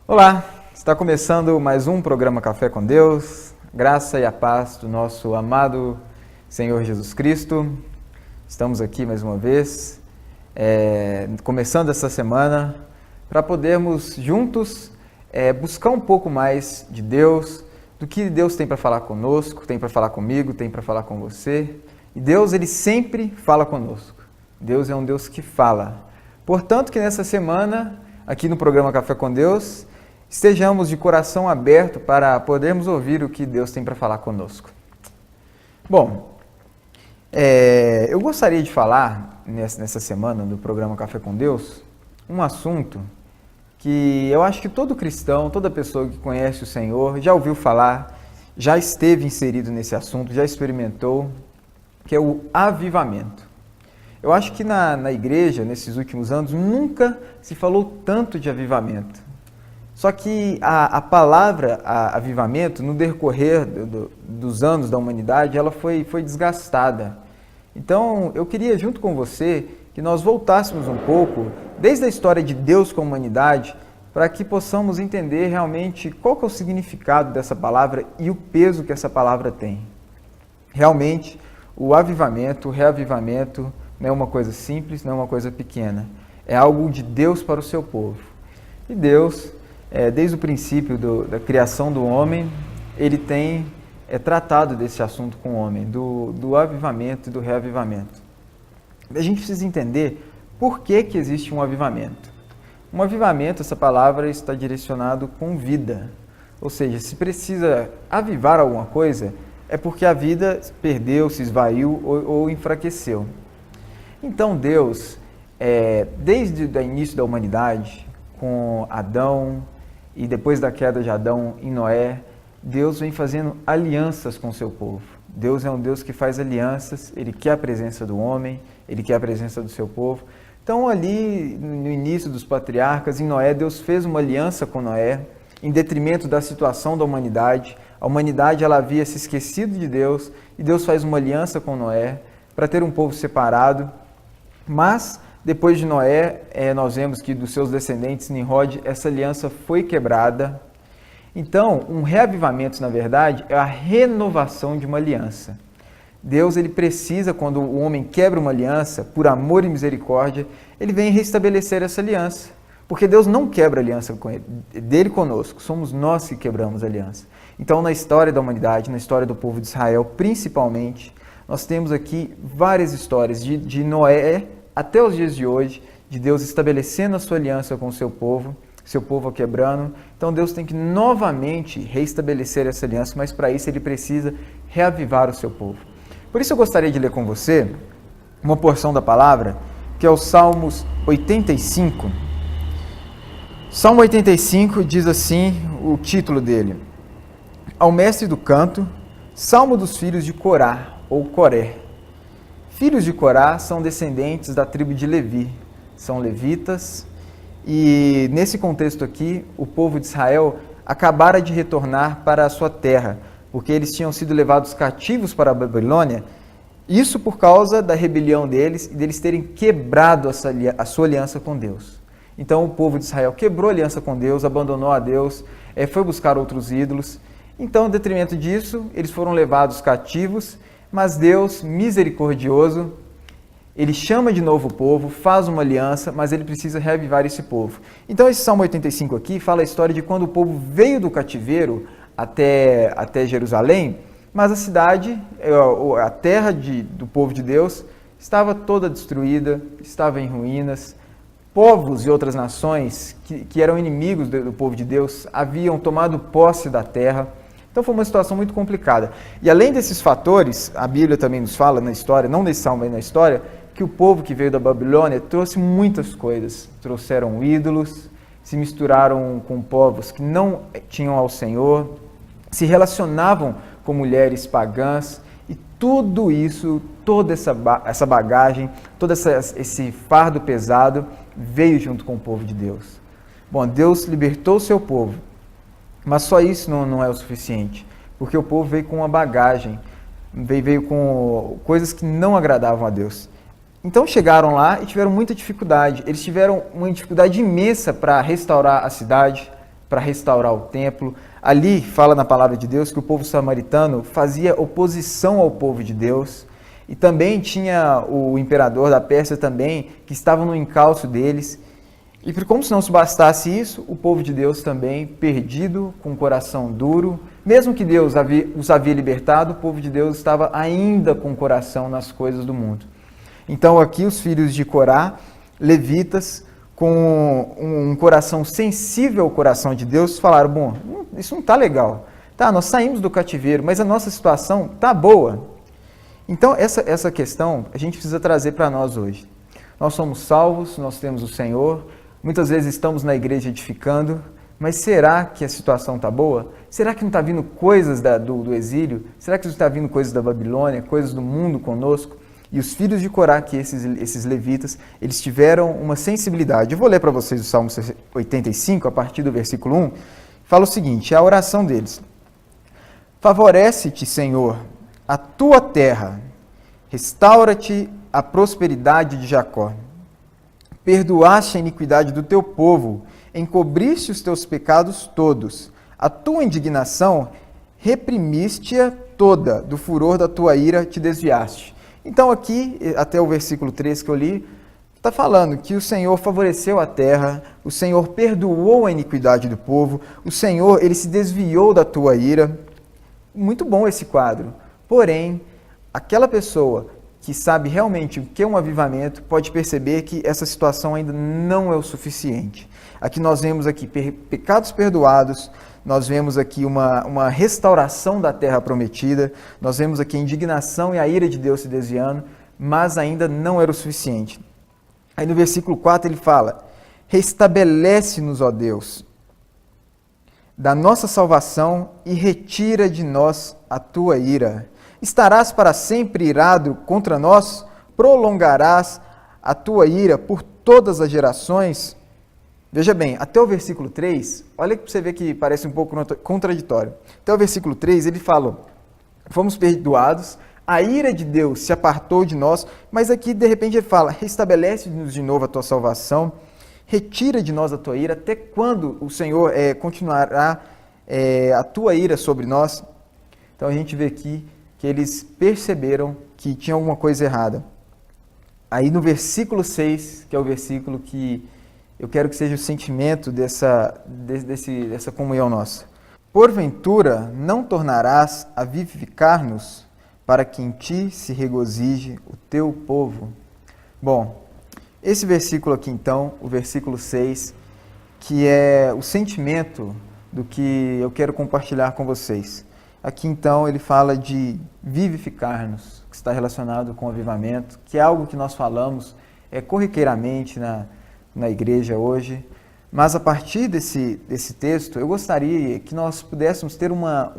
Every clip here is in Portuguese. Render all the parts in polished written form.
Olá, está começando mais um programa Café com Deus, graça e a paz do nosso amado Senhor Jesus Cristo. Estamos aqui mais uma vez, começando essa semana, para podermos juntos buscar um pouco mais de Deus, do que Deus tem para falar conosco, tem para falar comigo, tem para falar com você. E Deus, Ele sempre fala conosco. Deus é um Deus que fala. Portanto, que nessa semana, aqui no programa Café com Deus, estejamos de coração aberto para podermos ouvir o que Deus tem para falar conosco. Bom, eu gostaria de falar nessa semana do programa Café com Deus um assunto que eu acho que todo cristão, toda pessoa que conhece o Senhor já ouviu falar, já esteve inserido nesse assunto, já experimentou, que é o avivamento. Eu acho que na igreja, nesses últimos anos, nunca se falou tanto de avivamento. Só que a palavra avivamento, no decorrer dos anos da humanidade, ela foi desgastada. Então, eu queria, junto com você, que nós voltássemos um pouco, desde a história de Deus com a humanidade, para que possamos entender realmente qual que é o significado dessa palavra e o peso que essa palavra tem. Realmente, o avivamento, o reavivamento, não é uma coisa simples, não é uma coisa pequena. É algo de Deus para o seu povo. E Deus, desde o princípio da criação do homem, ele tem tratado desse assunto com o homem, do avivamento e do reavivamento. A gente precisa entender por que existe um avivamento. Um avivamento, essa palavra está direcionado com vida. Ou seja, se precisa avivar alguma coisa, é porque a vida perdeu, se esvaiu ou enfraqueceu. Então Deus, desde o início da humanidade, com Adão e depois da queda de Adão em Noé, Deus vem fazendo alianças com o seu povo. Deus é um Deus que faz alianças, Ele quer a presença do homem, Ele quer a presença do seu povo. Então ali, no início dos patriarcas, em Noé, Deus fez uma aliança com Noé, em detrimento da situação da humanidade. A humanidade ela havia se esquecido de Deus, e Deus faz uma aliança com Noé, para ter um povo separado. Mas, depois de Noé, nós vemos que dos seus descendentes, Nimrod, essa aliança foi quebrada. Então, um reavivamento, na verdade, é a renovação de uma aliança. Deus, ele precisa, quando o homem quebra uma aliança, por amor e misericórdia, ele vem restabelecer essa aliança. Porque Deus não quebra a aliança dele conosco, somos nós que quebramos a aliança. Então, na história da humanidade, na história do povo de Israel, principalmente, nós temos aqui várias histórias de Noé até os dias de hoje, de Deus estabelecendo a sua aliança com o seu povo a quebrando. Então Deus tem que novamente reestabelecer essa aliança, mas para isso Ele precisa reavivar o seu povo. Por isso eu gostaria de ler com você uma porção da palavra, que é o Salmos 85. Salmo 85 diz assim, o título dele: Ao mestre do canto, Salmo dos filhos de Corá, ou Coré. Filhos de Corá são descendentes da tribo de Levi, são levitas. E nesse contexto aqui, o povo de Israel acabara de retornar para a sua terra, porque eles tinham sido levados cativos para a Babilônia, isso por causa da rebelião deles e deles terem quebrado a sua aliança com Deus. Então o povo de Israel quebrou a aliança com Deus, abandonou a Deus, foi buscar outros ídolos. Então, em detrimento disso, eles foram levados cativos, mas Deus, misericordioso, Ele chama de novo o povo, faz uma aliança, mas ele precisa reavivar esse povo. Então esse Salmo 85 aqui fala a história de quando o povo veio do cativeiro até Jerusalém, mas a cidade, a terra do povo de Deus, estava toda destruída, estava em ruínas. Povos e outras nações que eram inimigos do povo de Deus haviam tomado posse da terra. Então foi uma situação muito complicada. E além desses fatores, a Bíblia também nos fala na história, não nesse salmo, mas na história, que o povo que veio da Babilônia trouxe muitas coisas. Trouxeram ídolos, se misturaram com povos que não tinham ao Senhor, se relacionavam com mulheres pagãs, e tudo isso, toda essa bagagem, todo esse fardo pesado veio junto com o povo de Deus. Bom, Deus libertou o seu povo, mas só isso não é o suficiente, porque o povo veio com uma bagagem, veio com coisas que não agradavam a Deus. Então chegaram lá e tiveram muita dificuldade. Eles tiveram uma dificuldade imensa para restaurar a cidade, para restaurar o templo. Ali fala na palavra de Deus que o povo samaritano fazia oposição ao povo de Deus. E também tinha o imperador da Pérsia também, que estava no encalço deles. E como se não se bastasse isso, o povo de Deus também, perdido, com o coração duro, mesmo que Deus os havia libertado, o povo de Deus estava ainda com o coração nas coisas do mundo. Então aqui os filhos de Corá, levitas, com um coração sensível ao coração de Deus, falaram, bom, isso não está legal. Tá, nós saímos do cativeiro, mas a nossa situação está boa. Então essa questão a gente precisa trazer para nós hoje. Nós somos salvos, nós temos o Senhor, muitas vezes estamos na igreja edificando, mas será que a situação está boa? Será que não está vindo coisas do exílio? Será que não está vindo coisas da Babilônia, coisas do mundo conosco? E os filhos de Corá, que esses levitas, eles tiveram uma sensibilidade. Eu vou ler para vocês o Salmo 85, a partir do versículo 1. Fala o seguinte, é a oração deles. Favorece-te, Senhor, a tua terra, restaura-te a prosperidade de Jacó. Perdoaste a iniquidade do teu povo, encobriste os teus pecados todos. A tua indignação reprimiste-a toda, do furor da tua ira te desviaste. Então aqui, até o versículo 3 que eu li, está falando que o Senhor favoreceu a terra, o Senhor perdoou a iniquidade do povo, o Senhor, ele se desviou da tua ira. Muito bom esse quadro. Porém, aquela pessoa que sabe realmente o que é um avivamento pode perceber que essa situação ainda não é o suficiente. Aqui nós vemos aqui pecados perdoados, nós vemos aqui uma restauração da terra prometida, nós vemos aqui a indignação e a ira de Deus se desviando, mas ainda não era o suficiente. Aí no versículo 4 ele fala, restabelece-nos, ó Deus, da nossa salvação e retira de nós a tua ira. Estarás para sempre irado contra nós? Prolongarás a tua ira por todas as gerações? Veja bem, até o versículo 3, olha que você vê que parece um pouco contraditório. Até o versículo 3 ele fala, fomos perdoados, a ira de Deus se apartou de nós, mas aqui de repente ele fala, restabelece-nos de novo a tua salvação, retira de nós a tua ira, até quando o Senhor continuará a tua ira sobre nós? Então a gente vê aqui que eles perceberam que tinha alguma coisa errada. Aí no versículo 6, que é o versículo que eu quero que seja o sentimento dessa comunhão nossa. Porventura não tornarás a vivificar-nos para que em ti se regozije o teu povo? Bom, esse versículo aqui então, o versículo 6, que é o sentimento do que eu quero compartilhar com vocês. Aqui então ele fala de vivificar-nos, que está relacionado com o avivamento, que é algo que nós falamos corriqueiramente na igreja hoje. Mas a partir desse texto, eu gostaria que nós pudéssemos ter uma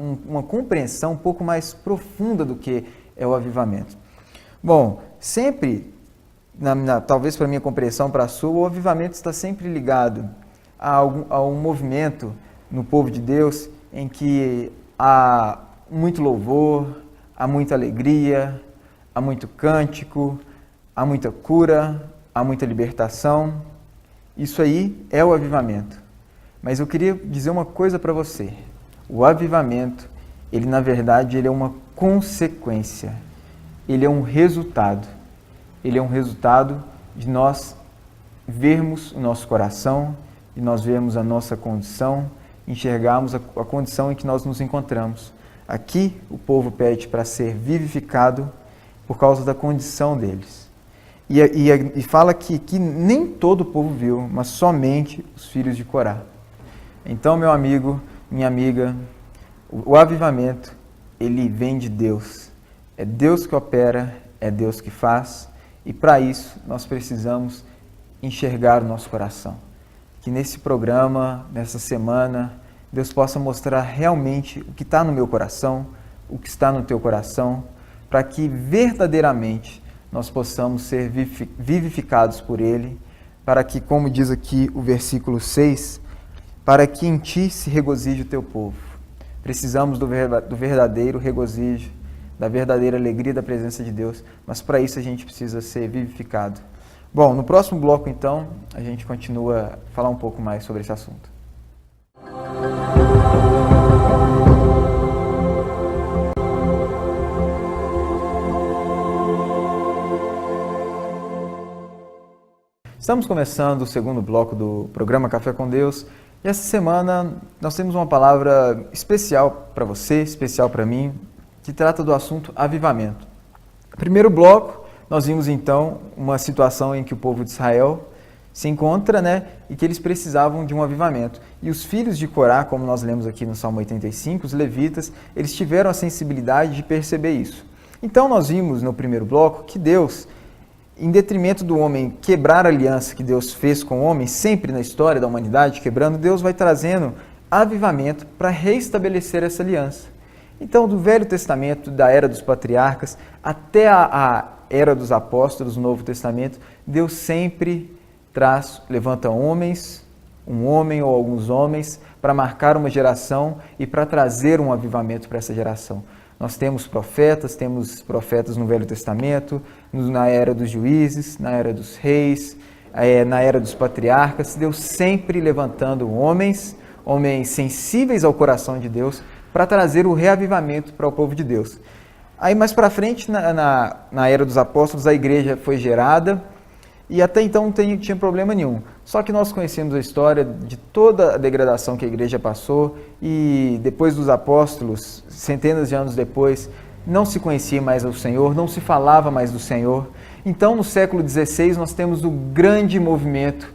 compreensão um pouco mais profunda do que é o avivamento. Bom, sempre, talvez para a minha compreensão, para a sua, o avivamento está sempre ligado a um movimento no povo de Deus em que há muito louvor, há muita alegria, há muito cântico, há muita cura, há muita libertação. Isso aí é o avivamento. Mas eu queria dizer uma coisa para você. O avivamento, ele na verdade, ele é uma consequência. Ele é um resultado. Ele é um resultado de nós vermos o nosso coração, de nós vermos a nossa condição, enxergarmos a condição em que nós nos encontramos. Aqui o povo pede para ser vivificado por causa da condição deles. E fala que nem todo o povo viu, mas somente os filhos de Corá. Então, meu amigo, minha amiga, o avivamento, ele vem de Deus. É Deus que opera, é Deus que faz, e para isso nós precisamos enxergar o nosso coração. Que nesse programa, nessa semana, Deus possa mostrar realmente o que está no meu coração, o que está no teu coração, para que verdadeiramente nós possamos ser vivificados por Ele, para que, como diz aqui o versículo 6, para que em ti se regozije o teu povo. Precisamos do verdadeiro regozijo, da verdadeira alegria da presença de Deus, mas para isso a gente precisa ser vivificado. Bom, no próximo bloco, então, a gente continua a falar um pouco mais sobre esse assunto. Estamos começando o segundo bloco do programa Café com Deus e essa semana nós temos uma palavra especial para você, especial para mim, que trata do assunto avivamento. No primeiro bloco, nós vimos então uma situação em que o povo de Israel se encontra, e que eles precisavam de um avivamento. E os filhos de Corá, como nós lemos aqui no Salmo 85, os levitas, eles tiveram a sensibilidade de perceber isso. Então nós vimos no primeiro bloco que Deus, em detrimento do homem quebrar a aliança que Deus fez com o homem, sempre na história da humanidade, quebrando, Deus vai trazendo avivamento para reestabelecer essa aliança. Então, do Velho Testamento, da era dos patriarcas, até a era dos apóstolos, do Novo Testamento, Deus sempre levanta homens, um homem ou alguns homens, para marcar uma geração e para trazer um avivamento para essa geração. Nós temos profetas no Velho Testamento, na era dos juízes, na era dos reis, na era dos patriarcas, Deus sempre levantando homens sensíveis ao coração de Deus, para trazer o reavivamento para o povo de Deus. Aí mais para frente, na era dos apóstolos, a igreja foi gerada, e até então não tinha problema nenhum. Só que nós conhecemos a história de toda a degradação que a igreja passou e depois dos apóstolos, centenas de anos depois, não se conhecia mais o Senhor, não se falava mais do Senhor. Então, no século XVI, nós temos o grande movimento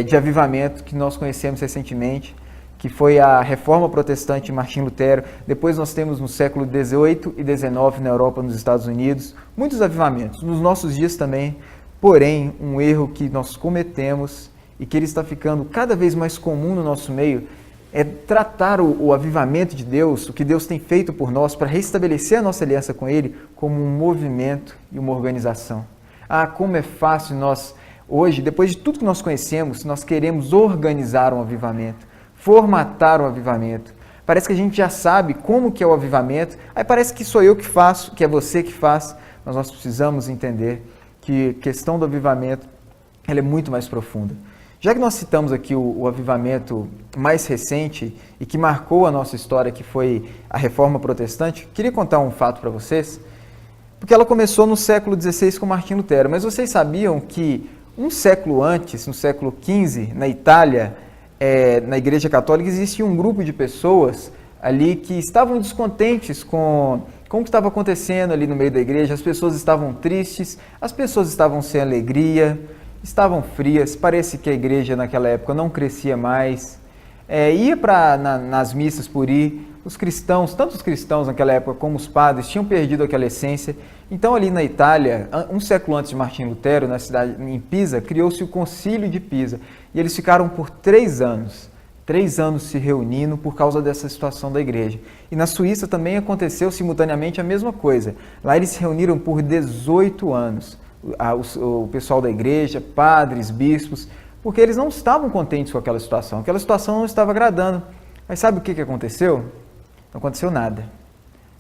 de avivamento que nós conhecemos recentemente, que foi a Reforma Protestante de Martim Lutero. Depois nós temos no século XVIII e XIX, na Europa, nos Estados Unidos, muitos avivamentos. Nos nossos dias também. Porém, um erro que nós cometemos e que ele está ficando cada vez mais comum no nosso meio é tratar o avivamento de Deus, o que Deus tem feito por nós para restabelecer a nossa aliança com Ele, como um movimento e uma organização. Como é fácil nós, hoje, depois de tudo que nós conhecemos, nós queremos organizar um avivamento, formatar um avivamento. Parece que a gente já sabe como que é o avivamento, aí parece que sou eu que faço, que é você que faz, mas nós precisamos entender que a questão do avivamento ela é muito mais profunda. Já que nós citamos aqui o avivamento mais recente e que marcou a nossa história, que foi a Reforma Protestante, queria contar um fato para vocês, porque ela começou no século XVI com Martim Lutero, mas vocês sabiam que um século antes, no século XV, na Itália, na Igreja Católica, existia um grupo de pessoas ali que estavam descontentes com o que estava acontecendo ali no meio da igreja. As pessoas estavam tristes, as pessoas estavam sem alegria, estavam frias, parece que a igreja naquela época não crescia mais, ia nas missas por ir, os cristãos, tanto os cristãos naquela época como os padres, tinham perdido aquela essência. Então ali na Itália, um século antes de Martim Lutero, na cidade em Pisa, criou-se o Concílio de Pisa, e eles ficaram por 3 anos se reunindo por causa dessa situação da igreja. E na Suíça também aconteceu simultaneamente a mesma coisa. Lá eles se reuniram por 18 anos, o pessoal da igreja, padres, bispos, porque eles não estavam contentes com aquela situação não estava agradando. Mas sabe o que aconteceu? Não aconteceu nada.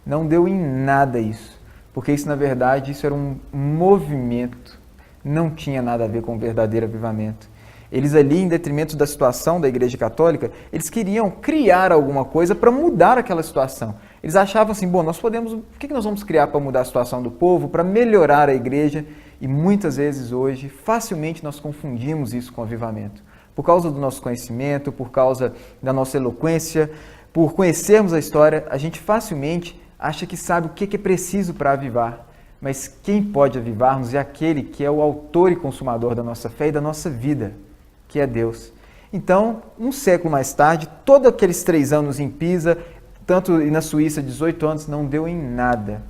Não deu em nada isso, porque isso na verdade isso era um movimento, não tinha nada a ver com o verdadeiro avivamento. Eles ali, em detrimento da situação da Igreja Católica, eles queriam criar alguma coisa para mudar aquela situação. Eles achavam assim, o que nós vamos criar para mudar a situação do povo, para melhorar a igreja? E muitas vezes hoje, facilmente nós confundimos isso com avivamento. Por causa do nosso conhecimento, por causa da nossa eloquência, por conhecermos a história, a gente facilmente acha que sabe o que é preciso para avivar. Mas quem pode avivar-nos é aquele que é o autor e consumador da nossa fé e da nossa vida, que é Deus. Então, um século mais tarde, todos aqueles 3 anos em Pisa, tanto na Suíça, 18 anos, não deu em nada.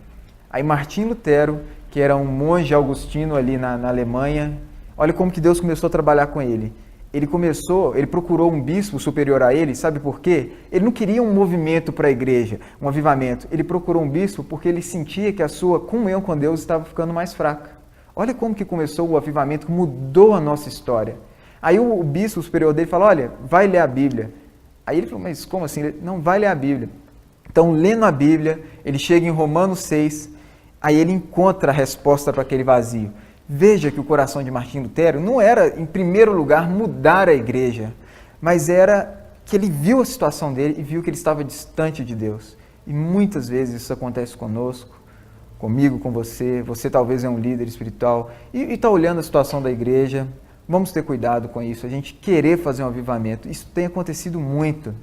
Aí Martim Lutero, que era um monge augustino ali na Alemanha, olha como que Deus começou a trabalhar com ele. Ele procurou um bispo superior a ele, sabe por quê? Ele não queria um movimento para a igreja, um avivamento. Ele procurou um bispo porque ele sentia que a sua comunhão com Deus estava ficando mais fraca. Olha como que começou o avivamento, que mudou a nossa história. Aí o bispo superior dele falou, olha, vai ler a Bíblia. Aí ele falou, mas como assim? Não, vai ler a Bíblia. Então, lendo a Bíblia, ele chega em Romanos 6, aí ele encontra a resposta para aquele vazio. Veja que o coração de Martim Lutero não era, em primeiro lugar, mudar a igreja, mas era que ele viu a situação dele e viu que ele estava distante de Deus. E muitas vezes isso acontece conosco, comigo, com você. Você talvez é um líder espiritual e está olhando a situação da igreja, Vamos ter cuidado com isso, a gente querer fazer um avivamento. Isso tem acontecido muito.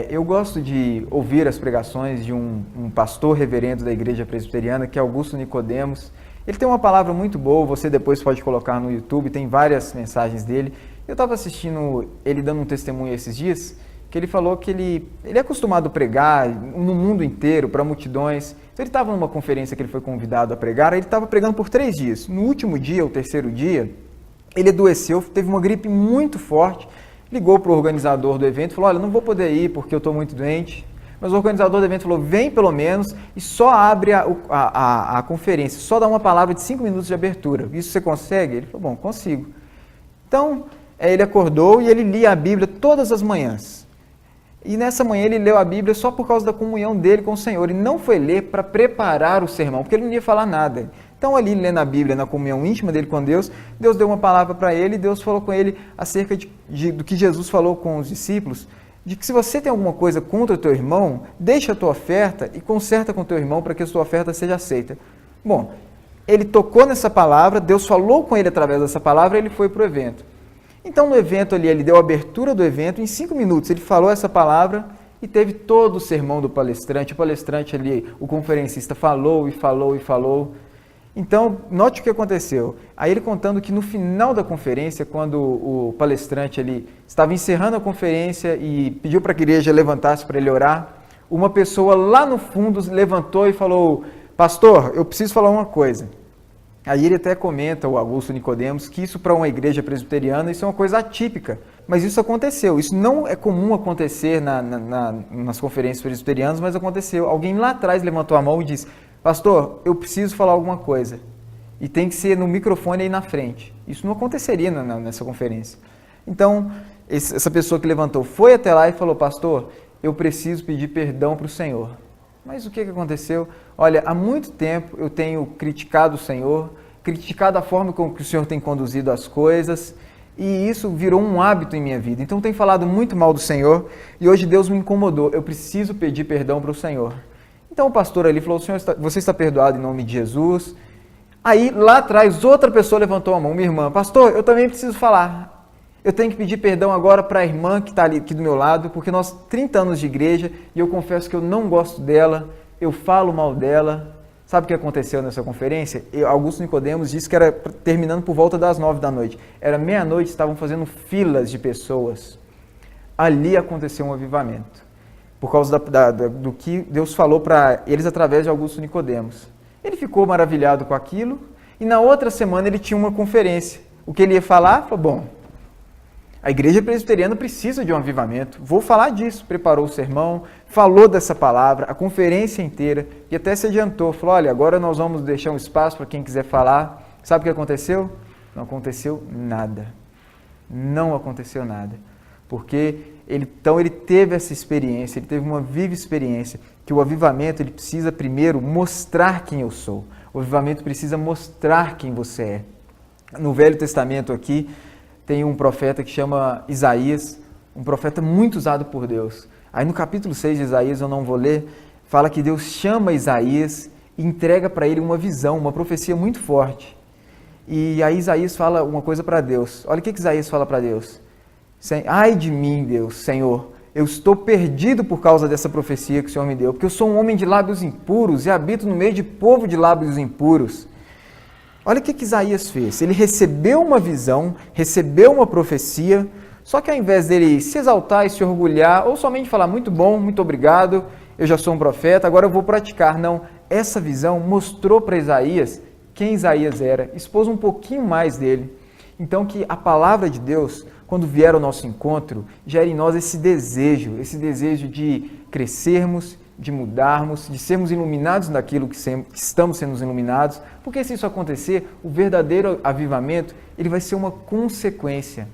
Eu gosto de ouvir as pregações de um pastor reverendo da Igreja Presbiteriana, que é Augusto Nicodemos. Ele tem uma palavra muito boa, você depois pode colocar no YouTube, tem várias mensagens dele. Eu estava assistindo ele dando um testemunho esses dias, que ele falou que ele é acostumado a pregar no mundo inteiro, para multidões. Então ele estava numa conferência que ele foi convidado a pregar, ele estava pregando por 3 dias. No último dia, o terceiro dia, ele adoeceu, teve uma gripe muito forte, ligou para o organizador do evento e falou, olha, não vou poder ir porque eu estou muito doente. Mas o organizador do evento falou, vem pelo menos e só abre a conferência, só dá uma palavra de 5 minutos de abertura. Isso você consegue? Ele falou, bom, consigo. Então, ele acordou e ele lia a Bíblia todas as manhãs. E nessa manhã ele leu a Bíblia só por causa da comunhão dele com o Senhor. E não foi ler para preparar o sermão, porque ele não ia falar nada. Então ali lendo a Bíblia, na comunhão íntima dele com Deus, Deus deu uma palavra para ele e Deus falou com ele acerca do que Jesus falou com os discípulos, de que se você tem alguma coisa contra o teu irmão, deixa a tua oferta e conserta com o teu irmão para que a sua oferta seja aceita. Bom, ele tocou nessa palavra, Deus falou com ele através dessa palavra e ele foi para o evento. Então, no evento ali, ele deu a abertura do evento, em 5 minutos ele falou essa palavra e teve todo o sermão do palestrante. O palestrante ali, o conferencista, falou e falou e falou. Então, note o que aconteceu. Aí ele contando que no final da conferência, quando o palestrante ali estava encerrando a conferência e pediu para que a igreja levantasse para ele orar, uma pessoa lá no fundo levantou e falou, pastor, eu preciso falar uma coisa. Aí ele até comenta, o Augusto Nicodemos, que isso para uma igreja presbiteriana, isso é uma coisa atípica. Mas isso aconteceu. Isso não é comum acontecer nas conferências presbiterianas, mas aconteceu. Alguém lá atrás levantou a mão e disse, pastor, eu preciso falar alguma coisa. E tem que ser no microfone aí na frente. Isso não aconteceria nessa conferência. Então, essa pessoa que levantou foi até lá e falou, pastor, eu preciso pedir perdão para o Senhor. Mas o que aconteceu? Olha, há muito tempo eu tenho criticado o Senhor, criticado a forma como que o Senhor tem conduzido as coisas, e isso virou um hábito em minha vida. Então, eu tenho falado muito mal do Senhor, e hoje Deus me incomodou. Eu preciso pedir perdão para o Senhor. Então, o pastor ali falou, você está perdoado em nome de Jesus. Aí, lá atrás, outra pessoa levantou a mão, minha irmã, pastor, eu também preciso falar. Eu tenho que pedir perdão agora para a irmã que está ali aqui do meu lado, porque nós 30 anos de igreja e eu confesso que eu não gosto dela, eu falo mal dela. Sabe o que aconteceu nessa conferência? Augusto Nicodemos disse que era terminando por volta das 9 da noite. Era meia-noite, estavam fazendo filas de pessoas. Ali aconteceu um avivamento, por causa do que Deus falou para eles através de Augusto Nicodemos. Ele ficou maravilhado com aquilo e na outra semana ele tinha uma conferência. O que ele ia falar? Falou, bom, a igreja presbiteriana precisa de um avivamento. Vou falar disso. Preparou o sermão, falou dessa palavra, a conferência inteira, e até se adiantou. Falou, olha, agora nós vamos deixar um espaço para quem quiser falar. Sabe o que aconteceu? Não aconteceu nada. Não aconteceu nada. Porque ele teve essa experiência, ele teve uma viva experiência, que o avivamento ele precisa primeiro mostrar quem eu sou. O avivamento precisa mostrar quem você é. No Velho Testamento aqui, tem um profeta que chama Isaías, um profeta muito usado por Deus. Aí no capítulo 6 de Isaías, eu não vou ler, fala que Deus chama Isaías e entrega para ele uma visão, uma profecia muito forte. E aí Isaías fala uma coisa para Deus. Olha o que Isaías fala para Deus. Ai de mim, Deus, Senhor, eu estou perdido por causa dessa profecia que o Senhor me deu, porque eu sou um homem de lábios impuros e habito no meio de povo de lábios impuros. Olha o que Isaías fez. Ele recebeu uma visão, recebeu uma profecia, só que ao invés dele se exaltar e se orgulhar, ou somente falar muito bom, muito obrigado, eu já sou um profeta, agora eu vou praticar. Não, essa visão mostrou para Isaías quem Isaías era, expôs um pouquinho mais dele. Então que a palavra de Deus, quando vier ao nosso encontro, gere em nós esse desejo de crescermos, de mudarmos, de sermos iluminados naquilo que estamos sendo iluminados, porque se isso acontecer, o verdadeiro avivamento, ele vai ser uma consequência.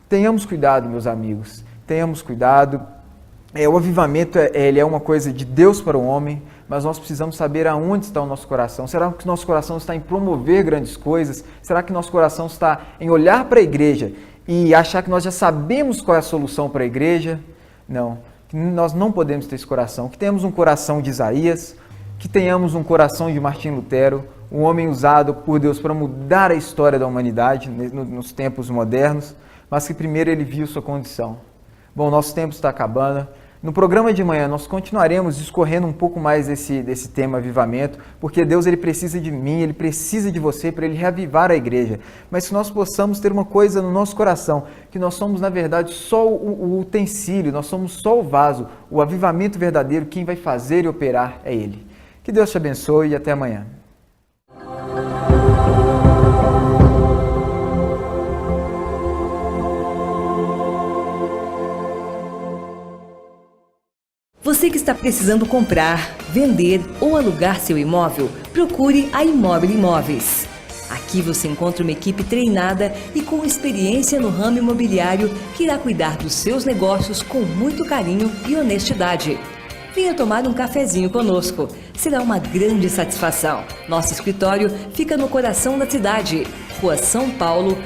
Tenhamos cuidado, meus amigos, tenhamos cuidado. O avivamento ele é uma coisa de Deus para o homem, mas nós precisamos saber aonde está o nosso coração. Será que nosso coração está em promover grandes coisas? Será que nosso coração está em olhar para a igreja e achar que nós já sabemos qual é a solução para a igreja? Não. Nós não podemos ter esse coração, que tenhamos um coração de Isaías, que tenhamos um coração de Martim Lutero, um homem usado por Deus para mudar a história da humanidade nos tempos modernos, mas que primeiro ele viu sua condição. Bom, nosso tempo está acabando. No programa de manhã nós continuaremos discorrendo um pouco mais desse tema avivamento, porque Deus ele precisa de mim, Ele precisa de você para Ele reavivar a igreja. Mas que nós possamos ter uma coisa no nosso coração, que nós somos na verdade só o utensílio, nós somos só o vaso, o avivamento verdadeiro, quem vai fazer e operar é Ele. Que Deus te abençoe e até amanhã. Você que está precisando comprar, vender ou alugar seu imóvel, procure a Immobile Imóveis. Aqui você encontra uma equipe treinada e com experiência no ramo imobiliário que irá cuidar dos seus negócios com muito carinho e honestidade. Venha tomar um cafezinho conosco. Será uma grande satisfação. Nosso escritório fica no coração da cidade, Rua São Paulo,